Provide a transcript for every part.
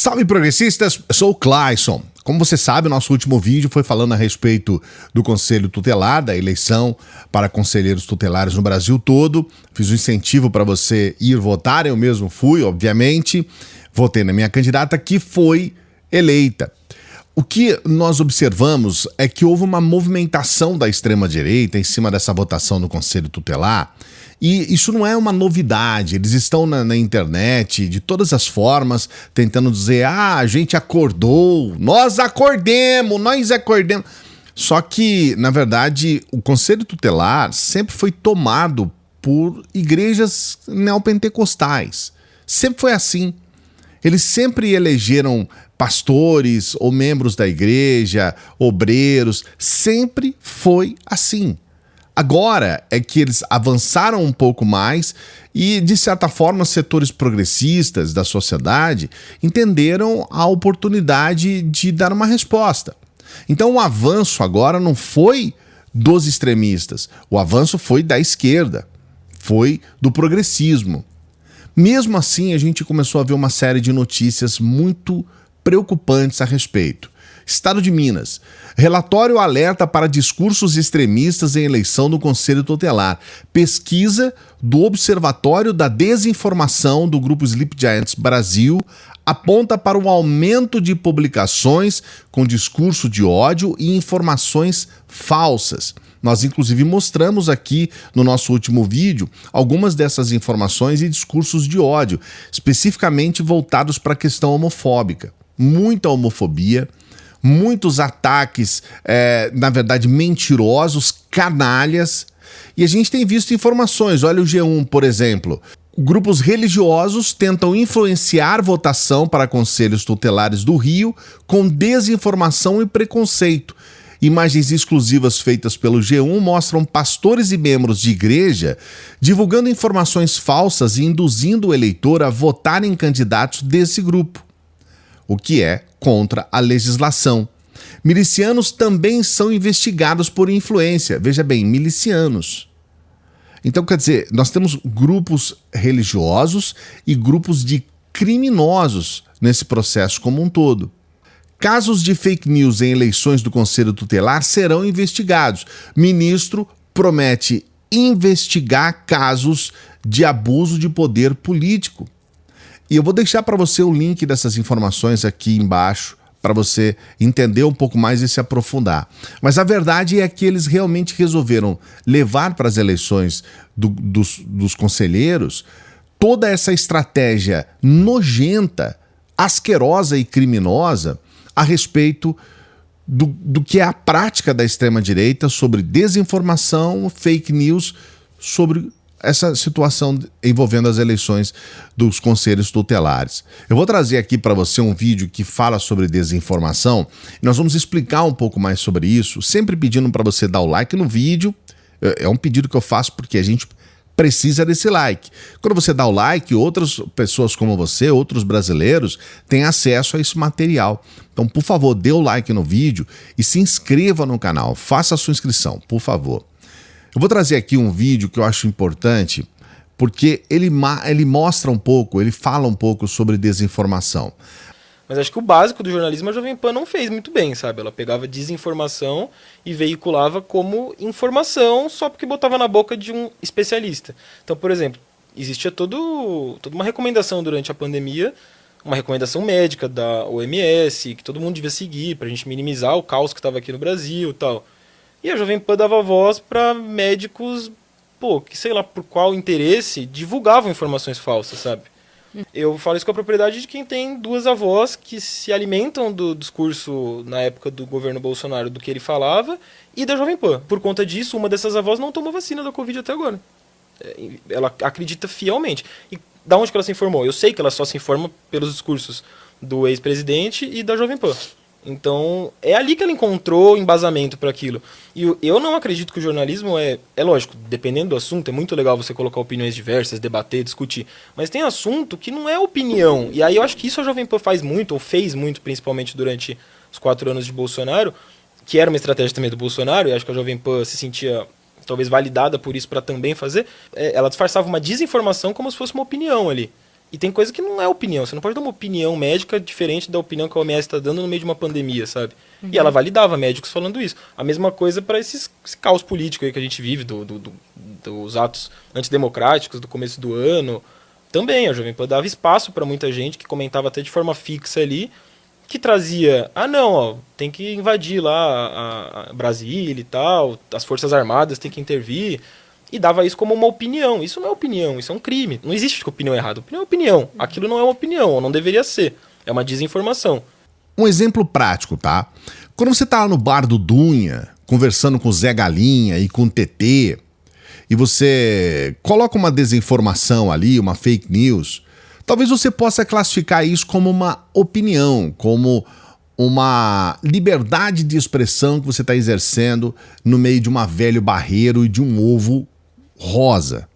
Salve progressistas, eu sou o Clayson. Como você sabe, o nosso último vídeo foi falando a respeito do Conselho Tutelar, da eleição para conselheiros tutelares no Brasil todo. Fiz um incentivo para você ir votar, eu mesmo fui, obviamente. Votei na minha candidata que foi eleita. O que nós observamos é que houve uma movimentação da extrema-direita em cima dessa votação no Conselho Tutelar, e isso não é uma novidade. Eles estão na internet, de todas as formas, tentando dizer, a gente acordou, nós acordemos. Só que, na verdade, o Conselho Tutelar sempre foi tomado por igrejas neopentecostais. Sempre foi assim. Eles sempre elegeram pastores ou membros da igreja, obreiros, sempre foi assim. Agora é que eles avançaram um pouco mais e, de certa forma, setores progressistas da sociedade entenderam a oportunidade de dar uma resposta. Então o avanço agora não foi dos extremistas, o avanço foi da esquerda, foi do progressismo. Mesmo assim, a gente começou a ver uma série de notícias muito preocupantes a respeito. Estado de Minas. Relatório alerta para discursos extremistas em eleição do Conselho Tutelar. Pesquisa do Observatório da Desinformação do Grupo Sleep Giants Brasil aponta para um aumento de publicações com discurso de ódio e informações falsas. Nós, inclusive, mostramos aqui no nosso último vídeo algumas dessas informações e discursos de ódio, especificamente voltados para a questão homofóbica. Muita homofobia, muitos ataques, na verdade, mentirosos, canalhas. E a gente tem visto informações, olha o G1, por exemplo. Grupos religiosos tentam influenciar votação para conselhos tutelares do Rio com desinformação e preconceito. Imagens exclusivas feitas pelo G1 mostram pastores e membros de igreja divulgando informações falsas e induzindo o eleitor a votar em candidatos desse grupo, o que é contra a legislação. Milicianos também são investigados por influência. Veja bem, milicianos. Então, quer dizer, nós temos grupos religiosos e grupos de criminosos nesse processo como um todo. Casos de fake news em eleições do Conselho Tutelar serão investigados. Ministro promete investigar casos de abuso de poder político. E eu vou deixar para você o link dessas informações aqui embaixo, para você entender um pouco mais e se aprofundar. Mas a verdade é que eles realmente resolveram levar para as eleições dos conselheiros toda essa estratégia nojenta, asquerosa e criminosa a respeito do que é a prática da extrema-direita sobre desinformação, fake news, sobre essa situação envolvendo as eleições dos conselhos tutelares. Eu vou trazer aqui para você um vídeo que fala sobre desinformação e nós vamos explicar um pouco mais sobre isso, sempre pedindo para você dar o like no vídeo. É um pedido que eu faço porque a gente precisa desse like. Quando você dá o like, outras pessoas como você, outros brasileiros, têm acesso a esse material. Então, por favor, dê o like no vídeo e se inscreva no canal. Faça a sua inscrição, por favor. Eu vou trazer aqui um vídeo que eu acho importante, porque ele mostra um pouco, ele fala um pouco sobre desinformação. Mas acho que o básico do jornalismo a Jovem Pan não fez muito bem, sabe? Ela pegava desinformação e veiculava como informação só porque botava na boca de um especialista. Então, por exemplo, existia toda uma recomendação durante a pandemia, uma recomendação médica da OMS, que todo mundo devia seguir para a gente minimizar o caos que estava aqui no Brasil e tal. E a Jovem Pan dava voz para médicos, que sei lá por qual interesse, divulgavam informações falsas, sabe? Eu falo isso com a propriedade de quem tem duas avós que se alimentam do discurso na época do governo Bolsonaro, do que ele falava, e da Jovem Pan. Por conta disso, uma dessas avós não tomou vacina da Covid até agora. Ela acredita fielmente. E da onde que ela se informou? Eu sei que ela só se informa pelos discursos do ex-presidente e da Jovem Pan. Então, é ali que ela encontrou embasamento para aquilo. E eu não acredito que o jornalismo é lógico, dependendo do assunto, é muito legal você colocar opiniões diversas, debater, discutir. Mas tem assunto que não é opinião. E aí eu acho que isso a Jovem Pan faz muito, ou fez muito, principalmente durante os 4 anos de Bolsonaro, que era uma estratégia também do Bolsonaro, e acho que a Jovem Pan se sentia talvez validada por isso para também fazer. Ela disfarçava uma desinformação como se fosse uma opinião ali. E tem coisa que não é opinião. Você não pode dar uma opinião médica diferente da opinião que a OMS está dando no meio de uma pandemia, sabe? E ela validava médicos falando isso. A mesma coisa para esse caos político aí que a gente vive, dos atos antidemocráticos do começo do ano. Também, a Jovem Pan dava espaço para muita gente que comentava até de forma fixa ali, que trazia, tem que invadir lá a Brasília e tal, as Forças Armadas têm que intervir, e dava isso como uma opinião. Isso não é opinião, isso é um crime. Não existe opinião errada. Opinião é opinião. Aquilo não é uma opinião, ou não deveria ser. É uma desinformação. Um exemplo prático, tá? Quando você tá lá no bar do Dunha, conversando com o Zé Galinha e com o TT, e você coloca uma desinformação ali, uma fake news, talvez você possa classificar isso como uma opinião, como uma liberdade de expressão que você está exercendo no meio de uma velho barreiro e de um ovo rosa.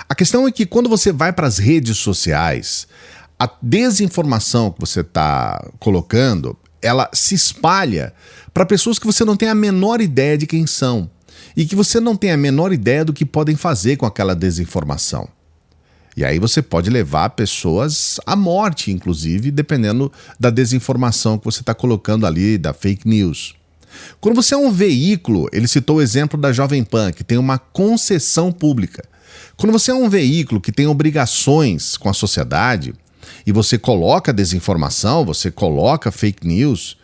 A questão é que quando você vai para as redes sociais, a desinformação que você está colocando, ela se espalha para pessoas que você não tem a menor ideia de quem são e que você não tem a menor ideia do que podem fazer com aquela desinformação. E aí você pode levar pessoas à morte, inclusive, dependendo da desinformação que você está colocando ali, da fake news. Quando você é um veículo, ele citou o exemplo da Jovem Pan, que tem uma concessão pública. Quando você é um veículo que tem obrigações com a sociedade e você coloca desinformação, você coloca fake news,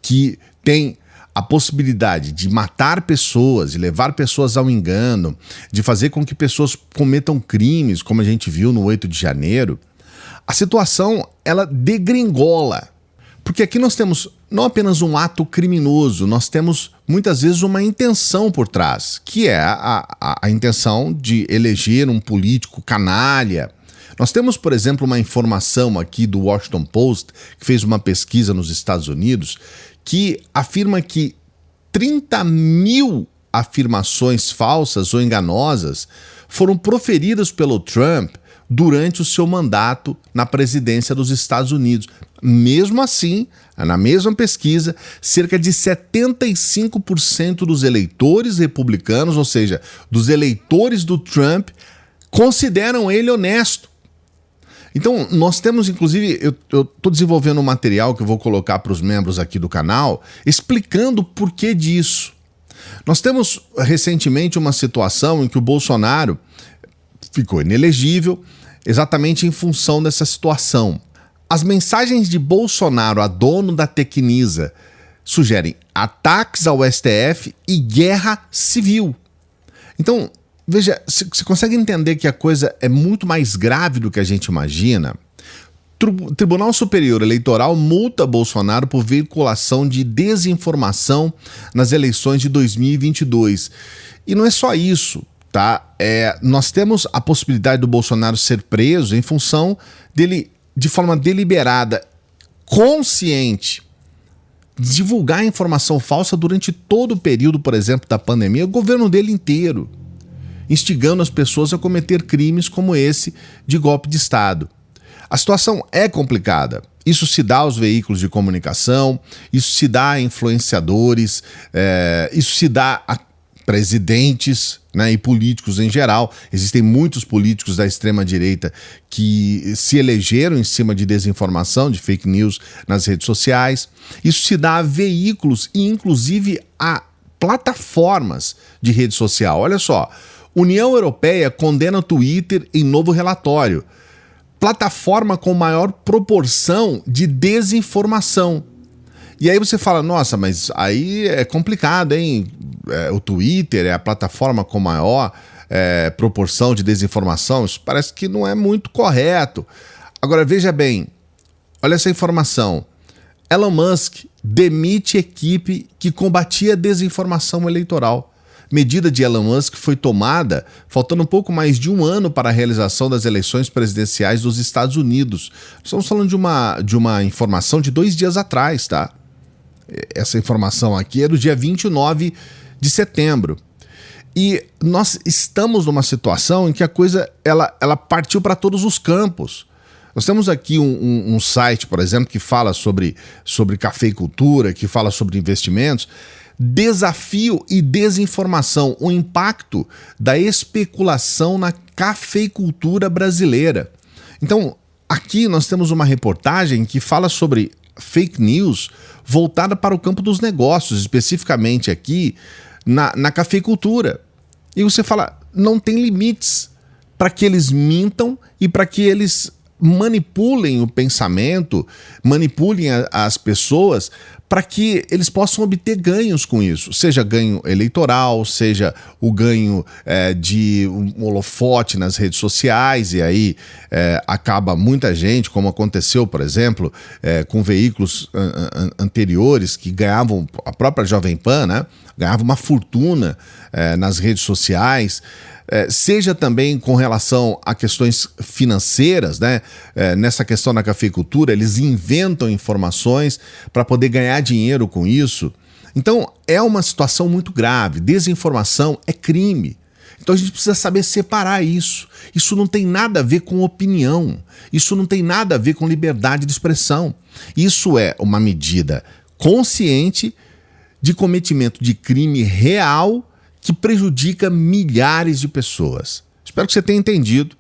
que tem a possibilidade de matar pessoas, de levar pessoas ao engano, de fazer com que pessoas cometam crimes, como a gente viu no 8 de janeiro, a situação ela degringola. Porque aqui nós temos não apenas um ato criminoso, nós temos muitas vezes uma intenção por trás, que é a intenção de eleger um político canalha. Nós temos, por exemplo, uma informação aqui do Washington Post, que fez uma pesquisa nos Estados Unidos, que afirma que 30 mil afirmações falsas ou enganosas foram proferidas pelo Trump durante o seu mandato na presidência dos Estados Unidos. Mesmo assim, na mesma pesquisa, cerca de 75% dos eleitores republicanos, ou seja, dos eleitores do Trump, consideram ele honesto. Então, nós temos, inclusive, eu estou desenvolvendo um material que eu vou colocar para os membros aqui do canal, explicando o porquê disso. Nós temos, recentemente, uma situação em que o Bolsonaro ficou inelegível exatamente em função dessa situação. As mensagens de Bolsonaro a dono da Tecnisa sugerem ataques ao STF e guerra civil. Então, veja, você consegue entender que a coisa é muito mais grave do que a gente imagina? O Tribunal Superior Eleitoral multa Bolsonaro por veiculação de desinformação nas eleições de 2022. E não é só isso, tá? Nós temos a possibilidade do Bolsonaro ser preso em função dele, de forma deliberada, consciente, divulgar informação falsa durante todo o período, por exemplo, da pandemia, o governo dele inteiro, instigando as pessoas a cometer crimes como esse de golpe de Estado. A situação é complicada. Isso se dá aos veículos de comunicação, isso se dá a influenciadores, isso se dá a presidentes, né, e políticos em geral. Existem muitos políticos da extrema-direita que se elegeram em cima de desinformação, de fake news nas redes sociais. Isso se dá a veículos e, inclusive, a plataformas de rede social. Olha só, União Europeia condena o Twitter em novo relatório. Plataforma com maior proporção de desinformação. E aí você fala, nossa, mas aí é complicado, hein? O Twitter é a plataforma com maior proporção de desinformação. Isso parece que não é muito correto. Agora, veja bem, olha essa informação. Elon Musk demite equipe que combatia a desinformação eleitoral. Medida de Elon Musk foi tomada faltando um pouco mais de um ano para a realização das eleições presidenciais dos Estados Unidos. Estamos falando de uma informação de 2 dias atrás, tá? Essa informação aqui é do dia 29 de setembro. E nós estamos numa situação em que a coisa ela partiu para todos os campos. Nós temos aqui um site, por exemplo, que fala sobre cafeicultura, que fala sobre investimentos. Desafio e desinformação, o impacto da especulação na cafeicultura brasileira. Então, aqui nós temos uma reportagem que fala sobre fake news voltada para o campo dos negócios, especificamente aqui na cafeicultura. E você fala, não tem limites para que eles mintam e para que eles manipulem o pensamento, manipulem as pessoas para que eles possam obter ganhos com isso, seja ganho eleitoral, seja o ganho de um holofote nas redes sociais, e aí acaba muita gente, como aconteceu, por exemplo, com veículos anteriores que ganhavam, a própria Jovem Pan, né, ganhava uma fortuna nas redes sociais, seja também com relação a questões financeiras, né? Nessa questão da cafeicultura, eles inventam informações para poder ganhar dinheiro com isso. Então, é uma situação muito grave. Desinformação é crime. Então, a gente precisa saber separar isso. Isso não tem nada a ver com opinião. Isso não tem nada a ver com liberdade de expressão. Isso é uma medida consciente de cometimento de crime real que prejudica milhares de pessoas. Espero que você tenha entendido.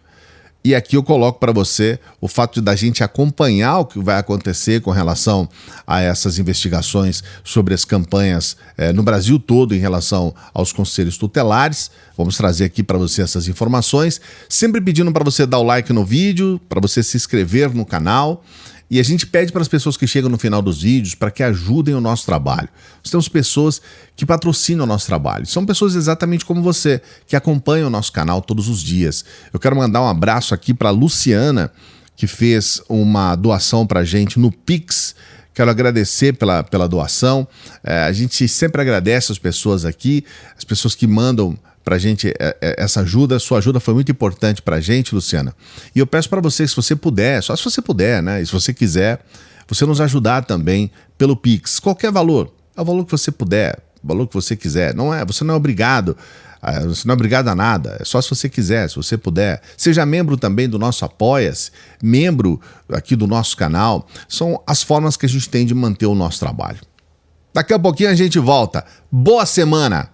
E aqui eu coloco para você o fato da gente acompanhar o que vai acontecer com relação a essas investigações sobre as campanhas no Brasil todo em relação aos conselhos tutelares. Vamos trazer aqui para você essas informações. Sempre pedindo para você dar o like no vídeo, para você se inscrever no canal. E a gente pede para as pessoas que chegam no final dos vídeos para que ajudem o nosso trabalho. Nós temos pessoas que patrocinam o nosso trabalho. São pessoas exatamente como você, que acompanham o nosso canal todos os dias. Eu quero mandar um abraço aqui para a Luciana, que fez uma doação para a gente no Pix. Quero agradecer pela doação. A gente sempre agradece as pessoas aqui, as pessoas que mandam pra gente essa ajuda. Sua ajuda foi muito importante pra gente, Luciana. E eu peço pra você, se você puder, só se você puder, né? E se você quiser, você nos ajudar também pelo Pix. Qualquer valor, é o valor que você puder, o valor que você quiser. Você não é obrigado, você não é obrigado a nada. É só se você quiser, se você puder. Seja membro também do nosso Apoia-se, membro aqui do nosso canal. São as formas que a gente tem de manter o nosso trabalho. Daqui a pouquinho a gente volta. Boa semana!